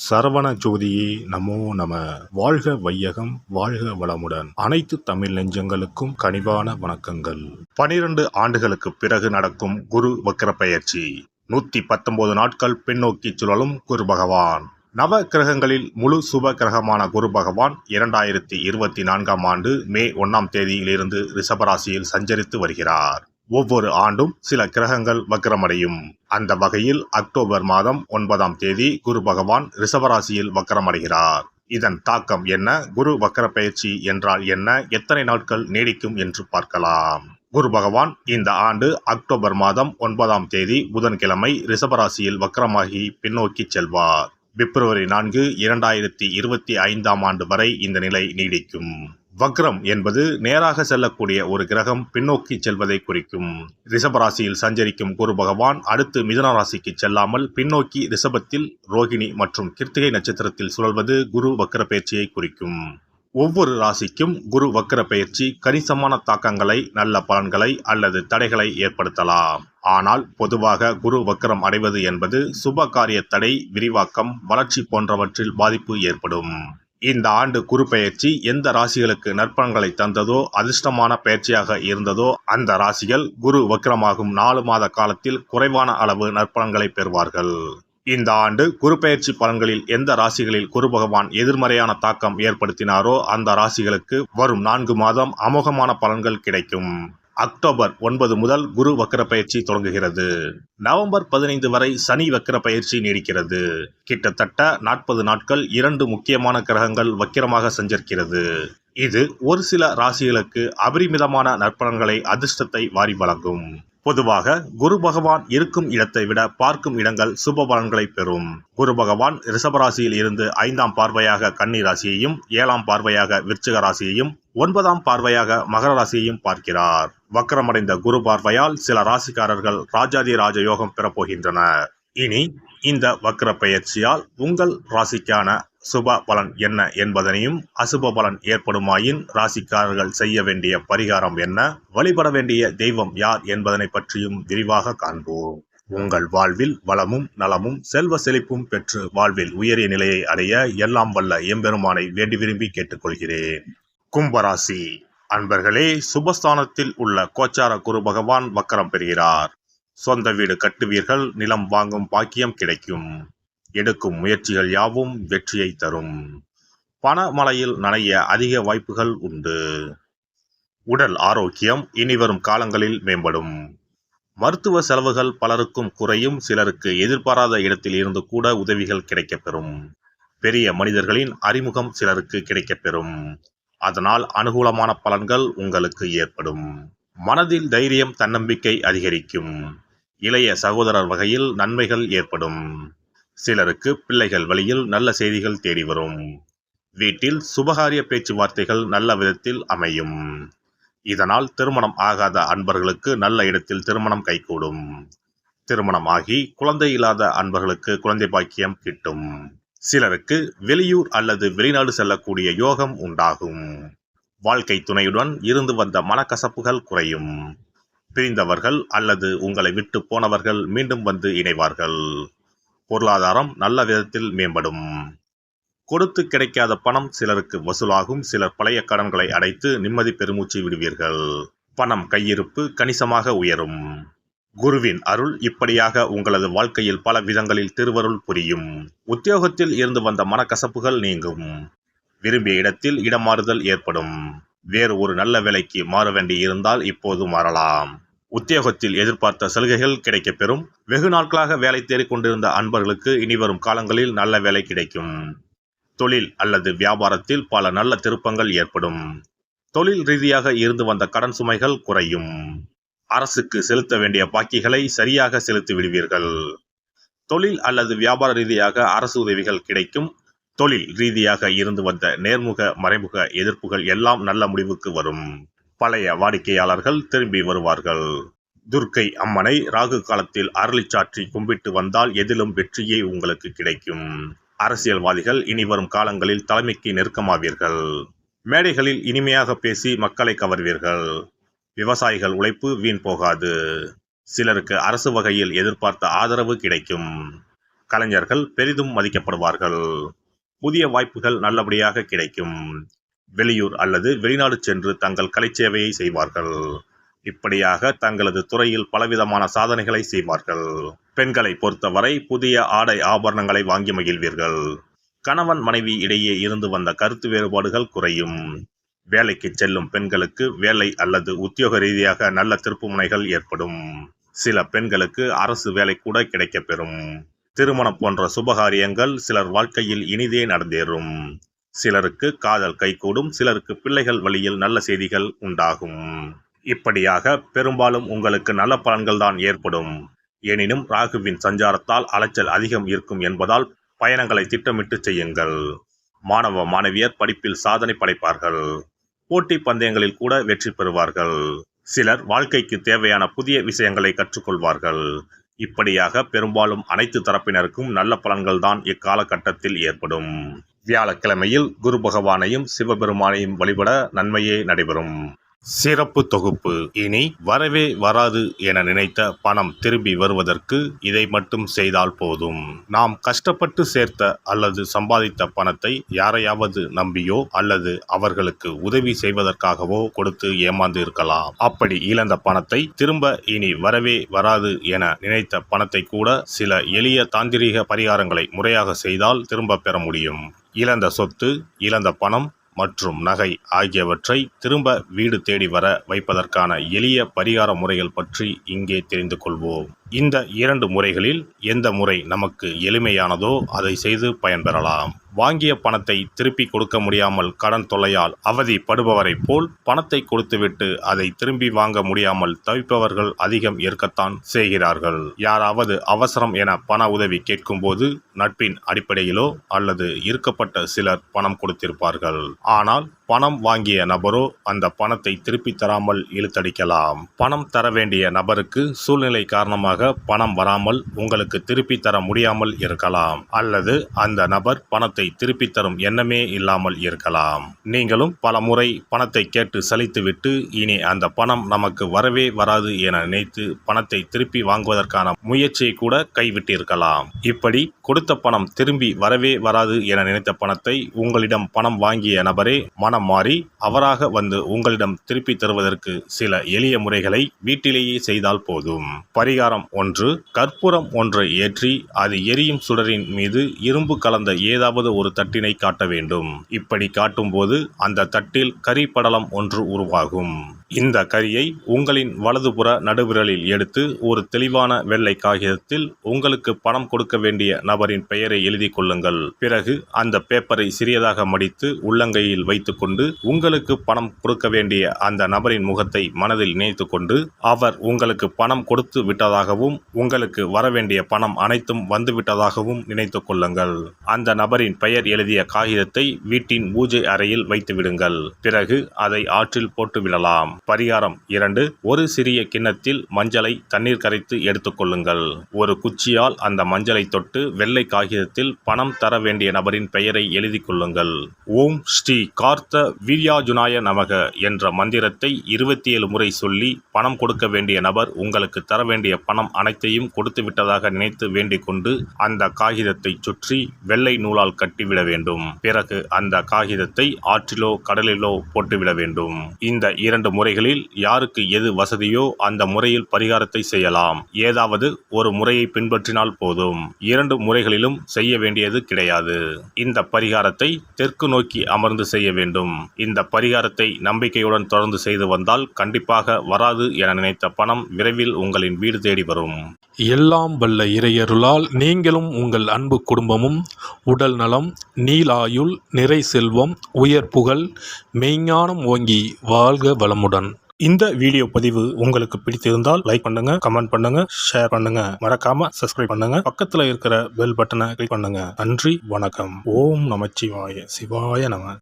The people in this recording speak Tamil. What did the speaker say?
சரவண ஜோதியே நமோ நம. வாழ்க வையகம், வாழ்க வளமுடன். அனைத்து தமிழ் நெஞ்சங்களுக்கும் கனிவான வணக்கங்கள். 12 ஆண்டுகளுக்கு பிறகு நடக்கும் குரு வக்ர பெயர்ச்சி. 119 நாட்கள் பின்னோக்கி சுழலும் குரு பகவான். நவ கிரகங்களில் முழு சுப கிரகமான குரு பகவான் 2024ஆம் ஆண்டு மே 1ஆம் தேதியிலிருந்து ரிஷபராசியில் சஞ்சரித்து வருகிறார். ஒவ்வொரு ஆண்டும் சில கிரகங்கள் வக்ரமடையும். அந்த வகையில் அக்டோபர் மாதம் 9ஆம் தேதி குரு பகவான் ரிஷபராசியில் வக்ரமடைகிறார். இதன் தாக்கம் என்ன? குரு வக்ர பயிற்சி என்றால் என்ன? எத்தனை நாட்கள் நீடிக்கும் என்று பார்க்கலாம். குரு பகவான் இந்த ஆண்டு அக்டோபர் மாதம் 9ஆம் தேதி புதன்கிழமை ரிஷபராசியில் வக்ரமாகி பின்னோக்கி செல்வார். பிப்ரவரி 4, 2025ஆம் ஆண்டு வரை இந்த நிலை நீடிக்கும். வக்ரம் என்பது நேராக செல்லக்கூடிய ஒரு கிரகம் பின்னோக்கி செல்வதை குறிக்கும். ரிஷபராசியில் சஞ்சரிக்கும் குரு பகவான் அடுத்து மிதுன ராசிக்கு செல்லாமல் பின்னோக்கி ரிஷபத்தில் ரோகிணி மற்றும் கிருத்திகை நட்சத்திரத்தில் சுழல்வது குரு வக்ர பயிற்சியை குறிக்கும். ஒவ்வொரு ராசிக்கும் குரு வக்ர பயிற்சி கணிசமான தாக்கங்களை, நல்ல பலன்களை அல்லது தடைகளை ஏற்படுத்தலாம். ஆனால் பொதுவாக குரு வக்ரம் அடைவது என்பது சுப காரிய தடை, விரிவாக்கம், வளர்ச்சி போன்றவற்றில் பாதிப்பு ஏற்படும். இந்த ஆண்டு குரு பெயர்ச்சி எந்த ராசிகளுக்கு நற்பலன்களை தந்ததோ, அதிர்ஷ்டமான பயிற்சியாக இருந்ததோ அந்த ராசிகள் குரு வக்ரமாகும் 4 மாத காலத்தில் குறைவான அளவு நற்பலன்களை பெறுவார்கள். இந்த ஆண்டு குரு பெயர்ச்சி பலன்களில் எந்த ராசிகளில் குரு பகவான் எதிர்மறையான தாக்கம் ஏற்படுத்தினாரோ அந்த ராசிகளுக்கு வரும் 4 மாதம் அமோகமான பலன்கள் கிடைக்கும். அக்டோபர் 9 முதல் குரு வக்ர பயிற்சி தொடங்குகிறது. நவம்பர் 15 வரை சனி வக்ர பயிற்சி நீடிக்கிறது. கிட்டத்தட்ட 40 நாட்கள் 2 முக்கியமான கிரகங்கள் வக்கிரமாக சஞ்சரிக்கிறது. இது ஒரு சில ராசிகளுக்கு அபரிமிதமான நற்பலன்களை, அதிர்ஷ்டத்தை வாரி வழங்கும். பொதுவாக குரு பகவான் இருக்கும் இடத்தை விட பார்க்கும் இடங்கள் சுப பலன்களை பெறும். குரு பகவான் ரிஷபராசியில் இருந்து 5ஆம் பார்வையாக கன்னி ராசியையும், 7ஆம் பார்வையாக விருச்சிக ராசியையும், 9ஆம் பார்வையாக மகர ராசியையும் பார்க்கிறார். வக்ரமடைந்த குரு பார்வையால் சில ராசிக்காரர்கள் ராஜாதி ராஜ யோகம் பெறப்போகின்றனர். இனி இந்த வக்ர பெயர்ச்சியால் உங்கள் ராசிக்கான சுப பலன் என்ன என்பதனையும், அசுப பலன் ஏற்படுமாயின் ராசிக்காரர்கள் செய்ய வேண்டிய பரிகாரம் என்ன, வழிபட வேண்டிய தெய்வம் யார் என்பதனை பற்றியும் விரிவாக காண்போம். உங்கள் வாழ்வில் வளமும் நலமும் செல்வ செழிப்பும் பெற்று வாழ்வில் உயரிய நிலையை அடைய எல்லாம் வல்ல எம்பெருமானை வேண்டி விரும்பி கேட்டுக்கொள்கிறேன். கும்பராசி அன்பர்களே, சுபஸ்தானத்தில் உள்ள கோச்சார குரு பகவான் வக்ரம் பெறுகிறார். சொந்த வீடு கட்டுவீர்கள். நிலம் வாங்கும் பாக்கியம் கிடைக்கும். எடுக்கும் முயற்சிகள் யாவும் வெற்றியை தரும். பணமழையில் நனைய அதிக வாய்ப்புகள் உண்டு. உடல் ஆரோக்கியம் இனிவரும் காலங்களில் மேம்படும். மருத்துவ செலவுகள் பலருக்கும் குறையும். சிலருக்கு எதிர்பாராத இடத்தில் இருந்து கூட உதவிகள் கிடைக்கப்பெறும். பெரிய மனிதர்களின் அறிமுகம் சிலருக்கு கிடைக்கப்பெறும். அதனால் அனுகூலமான பலன்கள் உங்களுக்கு ஏற்படும். மனதில் தைரியம், தன்னம்பிக்கை அதிகரிக்கும். இளைய சகோதரர் வகையில் நன்மைகள் ஏற்படும். சிலருக்கு பிள்ளைகள் வழியில் நல்ல செய்திகள் தேடி வரும். வீட்டில் சுபகாரிய பேச்சுவார்த்தைகள் நல்ல விதத்தில் அமையும். இதனால் திருமணம் ஆகாத அன்பர்களுக்கு நல்ல இடத்தில் திருமணம் கைகூடும். திருமணம் ஆகி குழந்தை இல்லாத அன்பர்களுக்கு குழந்தை பாக்கியம் கிட்டும். சிலருக்கு வெளியூர் அல்லது வெளிநாடு செல்லக்கூடிய யோகம் உண்டாகும். வாழ்க்கை துணையுடன் இருந்து வந்த மனக்கசப்புகள் குறையும். பிரிந்தவர்கள் அல்லது உங்களை விட்டு போனவர்கள் மீண்டும் வந்து இணைவார்கள். பொருளாதாரம் நல்ல விதத்தில் மேம்படும். கொடுத்து கிடைக்காத பணம் சிலருக்கு வசூலாகும். சிலர் பழைய கடன்களை அடைத்து நிம்மதி பெருமூச்சு விடுவீர்கள். பணம் கையிருப்பு கணிசமாக உயரும். குருவின் அருள் இப்படியாக உங்களது வாழ்க்கையில் பல விதங்களில் திருவருள் புரியும். உத்தியோகத்தில் இருந்து வந்த மனக்கசப்புகள் நீங்கும். விரும்பிய இடத்தில் இடமாறுதல் ஏற்படும். வேறு ஒரு நல்ல வேலைக்கு மாற வேண்டி இருந்தால் இப்போது மாறலாம். உத்தியோகத்தில் எதிர்பார்த்த சலுகைகள் கிடைக்கப்பெறும். வெகு நாட்களாக வேலை தேடிக் கொண்டிருந்த அன்பர்களுக்கு இனிவரும் காலங்களில் நல்ல வேலை கிடைக்கும். தொழில் அல்லது வியாபாரத்தில் பல நல்ல திருப்பங்கள் ஏற்படும். தொழில் ரீதியாக இருந்து வந்த கடன் சுமைகள் குறையும். அரசுக்கு செலுத்த வேண்டிய பாக்கிகளை சரியாக செலுத்தி விடுவீர்கள். தொழில் அல்லது வியாபார ரீதியாக அரசு உதவிகள் கிடைக்கும். தொழில் ரீதியாக இருந்து வந்த நேர்முக மறைமுக எதிர்ப்புகள் எல்லாம் நல்ல முடிவுக்கு வரும். பழைய வாடிக்கையாளர்கள் திரும்பி வருவார்கள். துர்க்கை அம்மனை ராகு காலத்தில் அருளிச்சாற்றி கும்பிட்டு வந்தால் எதிலும் வெற்றியே உங்களுக்கு கிடைக்கும். அரசியல்வாதிகள் இனி வரும் காலங்களில் தலைமைக்கு நெருக்கமாவீர்கள். மேடைகளில் இனிமையாக பேசி மக்களை கவர்வீர்கள். விவசாயிகள் உழைப்பு வீண் போகாது. சிலருக்கு அரசு வகையில் எதிர்பார்த்த ஆதரவு கிடைக்கும். கலைஞர்கள் பெரிதும் மதிக்கப்படுவார்கள். புதிய வாய்ப்புகள் நல்லபடியாக கிடைக்கும். வெளியூர் அல்லது வெளிநாடு சென்று தங்கள் கலைச்சேவையை செய்வார்கள். இப்படியாக தங்களது துறையில் பலவிதமான சாதனைகளை செய்வார்கள். பெண்களை பொறுத்தவரை புதிய ஆடை ஆபரணங்களை வாங்கி மகிழ்வீர்கள். கணவன் மனைவி இடையே இருந்து வந்த கருத்து வேறுபாடுகள் குறையும். வேலைக்கு செல்லும் பெண்களுக்கு வேலை அல்லது உத்தியோக ரீதியாக நல்ல திருப்புமுனைகள் ஏற்படும். சில பெண்களுக்கு அரசு வேலை கூட கிடைக்கப்பெறும். திருமணம் போன்ற சுபகாரியங்கள் சிலர் வாழ்க்கையில் இனிதே நடந்தேறும். சிலருக்கு காதல் கைகூடும். சிலருக்கு பிள்ளைகள் வழியில் நல்ல செய்திகள் உண்டாகும். இப்படியாக பெரும்பாலும் உங்களுக்கு நல்ல பலன்கள் தான் ஏற்படும். எனினும் ராகுவின் சஞ்சாரத்தால் அலைச்சல் அதிகம் இருக்கும் என்பதால் பயணங்களை திட்டமிட்டு செய்யுங்கள். மாணவ மாணவியர் படிப்பில் சாதனை படைப்பார்கள். போட்டி பந்தயங்களில் கூட வெற்றி பெறுவார்கள். சிலர் வாழ்க்கைக்கு தேவையான புதிய விஷயங்களை கற்றுக்கொள்வார்கள். இப்படியாக பெரும்பாலும் அனைத்து தரப்பினருக்கும் நல்ல பலன்கள் தான் இக்காலகட்டத்தில் ஏற்படும். வியாழக்கிழமையில் குரு பகவானையும் சிவபெருமானையும் வழிபட நன்மையே நடைபெறும். சிறப்பு தொகுப்பு. இனி வரவே வராது என நினைத்த பணம் திரும்பி வருவதற்கு இதை மட்டும் செய்தால் போதும். நாம் கஷ்டப்பட்டு சேர்த்த அல்லது சம்பாதித்த பணத்தை யாரையாவது நம்பியோ அல்லது அவர்களுக்கு உதவி செய்வதற்காகவோ கொடுத்து ஏமாந்து இருக்கலாம். அப்படி இழந்த பணத்தை திரும்ப இனி வரவே வராது என நினைத்த பணத்தை கூட சில எளிய தாந்திரீக பரிகாரங்களை முறையாக செய்தால் திரும்ப பெற முடியும். இழந்த சொத்து, இழந்த பணம் மற்றும் நகை ஆகியவற்றை திரும்ப வீடு தேடி வர வைப்பதற்கான எளிய பரிகார முறைகள் பற்றி இங்கே தெரிந்து கொள்வோம். இந்த 2 முறைகளில் எந்த முறை நமக்கு எளிமையானதோ அதை செய்து பயன்பெறலாம். வாங்கிய பணத்தை திருப்பி கொடுக்க முடியாமல் கடன் தொல்லையால் அவதிப்படுபவரை போல் பணத்தை கொடுத்துவிட்டு அதை திரும்பி வாங்க முடியாமல் தவிப்பவர்கள் அதிகம் இருக்கத்தான் செய்கிறார்கள். யாராவது அவசரம் என பண உதவி கேட்கும்போது நட்பின் அடிப்படையிலோ அல்லது இருக்கப்பட்ட சிலர் பணம் கொடுத்திருப்பார்கள். ஆனால் பணம் வாங்கிய நபரோ அந்த பணத்தை திருப்பி தராமல் இழுத்தடிக்கலாம். பணம் தர வேண்டிய நபருக்கு சூழ்நிலை காரணமாக பணம் வராமல் உங்களுக்கு திருப்பி தர முடியாமல் இருக்கலாம். அல்லது அந்த நபர் பணத்தை திருப்பி தரும் எண்ணமே இல்லாமல் இருக்கலாம். நீங்களும் பல முறை பணத்தை கேட்டு சலித்துவிட்டு இனி அந்த பணம் நமக்கு வரவே வராது என நினைத்து பணத்தை திருப்பி வாங்குவதற்கான முயற்சியை கூட கைவிட்டிருக்கலாம். இப்படி கொடுத்த பணம் திரும்பி வரவே வராது என நினைத்த பணத்தை உங்களிடம் பணம் வாங்கிய நபரே மனம் மாறி அவராக வந்து உங்களிடம் திருப்பி தருவதற்கு சில எளிய முறைகளை வீட்டிலேயே செய்தால் போதும். பரிகாரம் 1. கற்பூரம் ஒன்றை ஏற்றி அது எரியும் சுடரின் மீது இரும்பு கலந்த ஏதாவது ஒரு தட்டினை காட்ட வேண்டும். இப்படி காட்டும் போது அந்த தட்டில் கரி படலம் ஒன்று உருவாகும். இந்த கரியை உங்களின் வலதுபுற நடுவிரலில் எடுத்து ஒரு தெளிவான வெள்ளை காகிதத்தில் உங்களுக்கு பணம் கொடுக்க வேண்டிய நபரின் பெயரை எழுதி கொள்ளுங்கள். பிறகு அந்த பேப்பரை சிறியதாக மடித்து உள்ளங்கையில் வைத்துக்கொண்டு உங்களுக்கு பணம் கொடுக்க வேண்டிய அந்த நபரின் முகத்தை மனதில் நினைத்து கொண்டு அவர் உங்களுக்கு பணம் கொடுத்து விட்டதாகவும் உங்களுக்கு வரவேண்டிய பணம் அனைத்தும் வந்துவிட்டதாகவும் நினைத்து கொள்ளுங்கள். அந்த நபரின் பெயர் எழுதிய காகிதத்தை வீட்டின் பூஜை அறையில் வைத்து விடுங்கள். பிறகு அதை ஆற்றில் போட்டு விடலாம். பரிகாரம் 2. ஒரு சிறிய கிண்ணத்தில் மஞ்சளை தண்ணீர் கரைத்து எடுத்துக்கொள்ளுங்கள். ஒரு குச்சியால் அந்த மஞ்சளை தொட்டு வெள்ளை காகிதத்தில் பணம் தர வேண்டிய நபரின் பெயரை எழுதி கொள்ளுங்கள். ஓம் ஸ்ரீ கார்த்த வீர்யாஜுனாய நமக என்ற மந்திரத்தை 27 முறை சொல்லி பணம் கொடுக்க வேண்டிய நபர் உங்களுக்கு தர வேண்டிய பணம் அனைத்தையும் கொடுத்து விட்டதாக நினைத்து வேண்டிக் கொண்டு அந்த காகிதத்தை சுற்றி வெள்ளை நூலால் கட்டிவிட வேண்டும். பிறகு அந்த காகிதத்தை ஆற்றிலோ கடலிலோ போட்டுவிட வேண்டும். இந்த 2 முறைகளில் யாருக்கு எது வசதியோ அந்த முறையில் பரிகாரத்தை செய்யலாம். ஏதாவது ஒரு முறையை பின்பற்றினால் போதும். 2 முறைகளிலும் செய்ய வேண்டியது கிடையாது. இந்த பரிகாரத்தை தெற்கு நோக்கி அமர்ந்து செய்ய வேண்டும். இந்த பரிகாரத்தை நம்பிக்கையுடன் தொடர்ந்து செய்து வந்தால் கண்டிப்பாக வராது என நினைத்த பணம் விரைவில் உங்களின் வீடு தேடி வரும். எல்லாம் வல்ல இறையருளால் நீங்களும் உங்கள் அன்பு குடும்பமும் உடல் நலம், நீலாயுள், நிறை செல்வம், உயர் புகழ், மெய்ஞானம் ஓங்கி வாழ்க வளமுடன். இந்த வீடியோ பதிவு உங்களுக்கு பிடித்திருந்தால் லைக் பண்ணுங்க, கமெண்ட் பண்ணுங்க, ஷேர் பண்ணுங்க. மறக்காம சப்ஸ்கிரைப் பண்ணுங்க. பக்கத்துல இருக்கிற பெல் பட்டனை கிளிக் பண்ணுங்க. நன்றி, வணக்கம். ஓம் நமச்சிவாய. சிவாய நம.